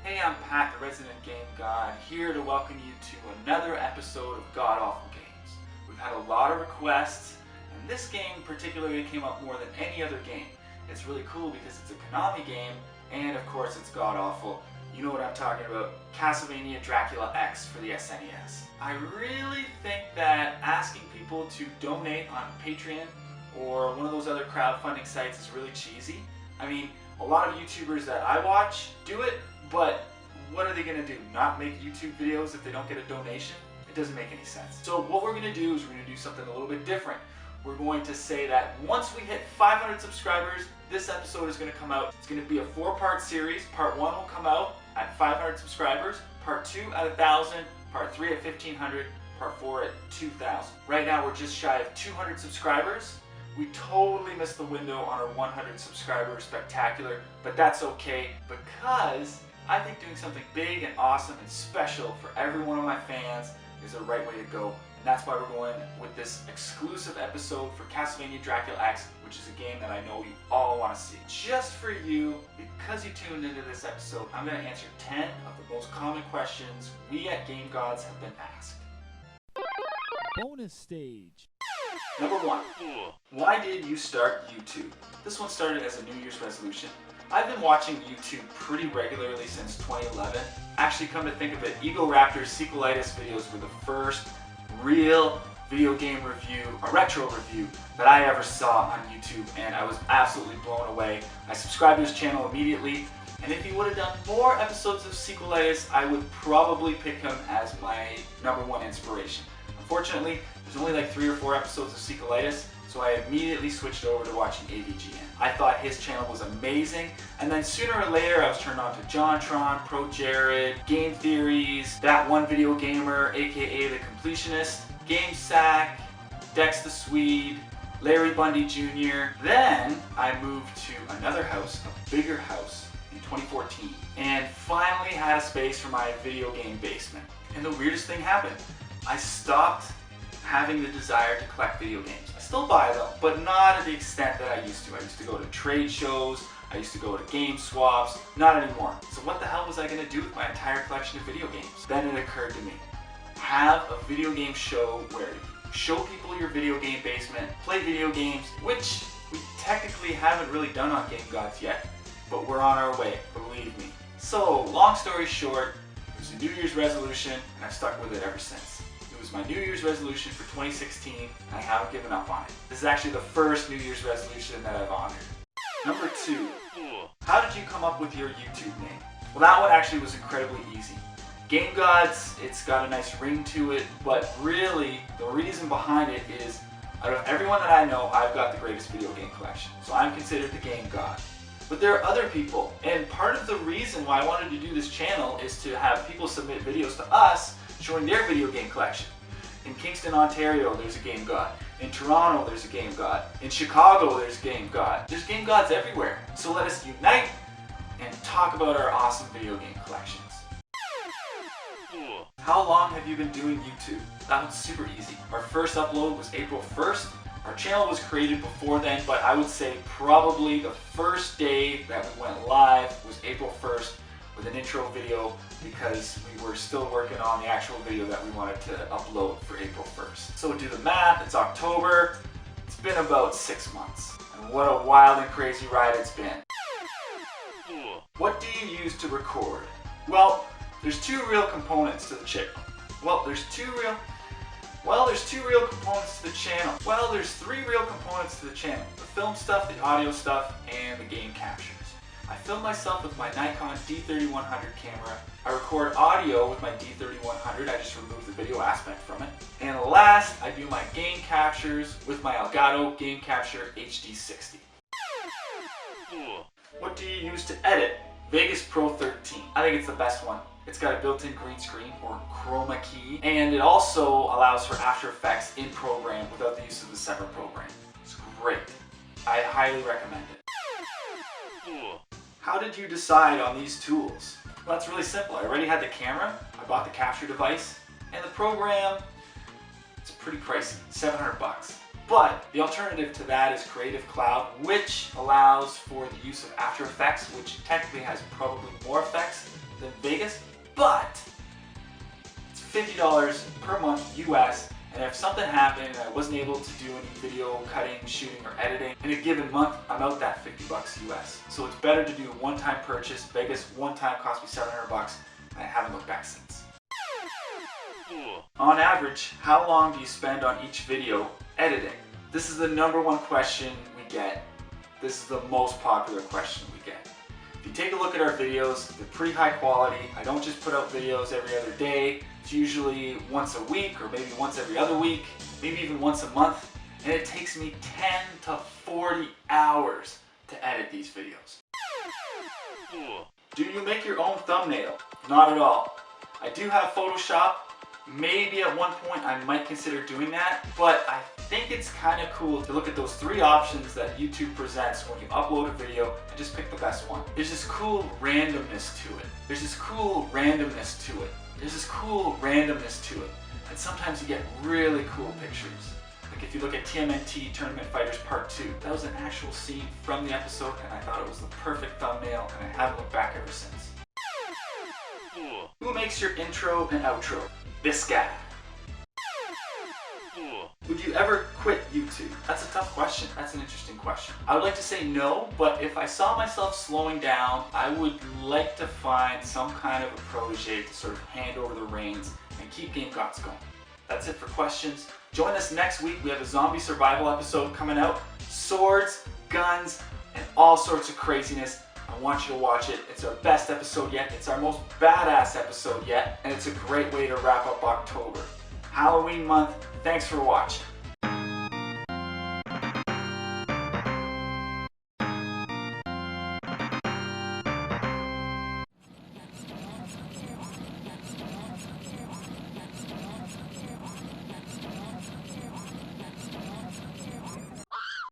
Hey, I'm Pat, the resident game god, here to welcome you to another episode of GodAwful Games. We've had a lot of requests, and this game particularly came up more than any other game. It's really cool because it's a Konami game, and of course it's GodAwful. You know what I'm talking about, Castlevania Dracula X for the SNES. I really think that asking people to donate on Patreon or one of those other crowdfunding sites is really cheesy. I mean, a lot of YouTubers that I watch do it, but what are they going to do? Not make YouTube videos if they don't get a donation? It doesn't make any sense. So what we're going to do is we're going to do something a little bit different. We're going to say that once we hit 500 subscribers, this episode is going to come out. It's going to be a 4-part series. Part 1 will come out at 500 subscribers, Part 2 at 1,000, Part 3 at 1,500, Part 4 at 2,000. Right now we're just shy of 200 subscribers. We totally missed the window on our 100 subscriber spectacular, but that's okay because I think doing something big and awesome and special for every one of my fans is the right way to go. And that's why we're going with this exclusive episode for Castlevania Dracula X, which is a game that I know you all want to see. Just for you, because you tuned into this episode, I'm going to answer 10 of the most common questions we at Game Gods have been asked. Bonus stage. Number 1, why did you start YouTube? This one started as a New Year's resolution. I've been watching YouTube pretty regularly since 2011. Actually, come to think of it, Ego Raptor's sequelitis videos were the first real video game review, a retro review, that I ever saw on YouTube, and I was absolutely blown away. I subscribed to his channel immediately, and if he would have done more episodes of sequelitis, I would probably pick him as my #1 inspiration. Unfortunately, there's only like 3 or 4 episodes of sequelitis, so I immediately switched over to watching AVGN. I thought his channel was amazing, and then sooner or later I was turned on to JonTron, Pro Jared, Game Theories, That One Video Gamer, aka The Completionist, GameSack, Dex the Swede, Larry Bundy Jr. Then I moved to another house, a bigger house, in 2014, and finally had a space for my video game basement. And the weirdest thing happened. I stopped having the desire to collect video games. I still buy them, but not at the extent that I used to. I used to go to trade shows, I used to go to game swaps, not anymore. So what the hell was I going to do with my entire collection of video games? Then it occurred to me, have a video game show where you show people your video game basement, play video games, which we technically haven't really done on Game Gods yet, but we're on our way, believe me. So, long story short, it was a New Year's resolution, and I've stuck with it ever since. It was my New Year's resolution for 2016, and I haven't given up on it. This is actually the first New Year's resolution that I've honored. Number 2, how did you come up with your YouTube name? Well, that one actually was incredibly easy. Game Gods, it's got a nice ring to it, but really, the reason behind it is, out of everyone that I know, I've got the greatest video game collection. So I'm considered the Game God. But there are other people, and part of the reason why I wanted to do this channel is to have people submit videos to us showing their video game collection. In Kingston, Ontario, there's a Game God. In Toronto, there's a Game God. In Chicago, there's Game God. There's Game Gods everywhere. So let us unite and talk about our awesome video game collections. How long have you been doing YouTube? That one's super easy. Our first upload was April 1st. Our channel was created before then, but I would say probably the first day that we went live was April 1st with an intro video because we were still working on the actual video that we wanted to upload for April 1st. So do the math, it's October. It's been about 6 months. And what a wild and crazy ride it's been. What do you use to record? Well, there's 2 real components to the channel. There's 3 real components to the channel. There's 3 real components to the channel. The film stuff, the audio stuff, and the game captures. I film myself with my Nikon D3100 camera. I record audio with my D3100. I just remove the video aspect from it. And last, I do my game captures with my Elgato Game Capture HD60. What do you use to edit? Vegas Pro 13. I think it's the best one. It's got a built-in green screen or chroma key, and it also allows for After Effects in program without the use of a separate program. It's great. I highly recommend it. How did you decide on these tools? Well, that's really simple. I already had the camera, I bought the capture device, and the program, it's pretty pricey, 700 bucks. But the alternative to that is Creative Cloud, which allows for the use of After Effects, which technically has probably more effects than Vegas, but it's $50 per month US. And if something happened and I wasn't able to do any video cutting, shooting, or editing in a given month, I'm out that $50 US. So it's better to do a one-time purchase. Vegas one time cost me $700 and I haven't looked back since. On average, how long do you spend on each video editing? This is the #1 question we get. This is the most popular question we get. If you take a look at our videos, they're pretty high quality. I don't just put out videos every other day. It's usually once a week or maybe once every other week, maybe even once a month. And it takes me 10 to 40 hours to edit these videos. Do you make your own thumbnail? Not at all. I do have Photoshop. Maybe at one point I might consider doing that, but I think it's kind of cool to look at those 3 options that YouTube presents when you upload a video and just pick the best one. There's this cool randomness to it. There's this cool randomness to it. There's this cool randomness to it. And sometimes you get really cool pictures. Like if you look at TMNT Tournament Fighters Part 2, that was an actual scene from the episode and I thought it was the perfect thumbnail and I haven't looked back ever since. Who makes your intro and outro? This guy. Would you ever quit YouTube? That's a tough question. That's an interesting question. I would like to say no, but if I saw myself slowing down, I would like to find some kind of a protege to sort of hand over the reins and keep Game Gods going. That's it for questions. Join us next week. We have a zombie survival episode coming out. Swords, guns, and all sorts of craziness. I want you to watch it. It's our best episode yet. It's our most badass episode yet. And it's a great way to wrap up October. Halloween month. Thanks for watching.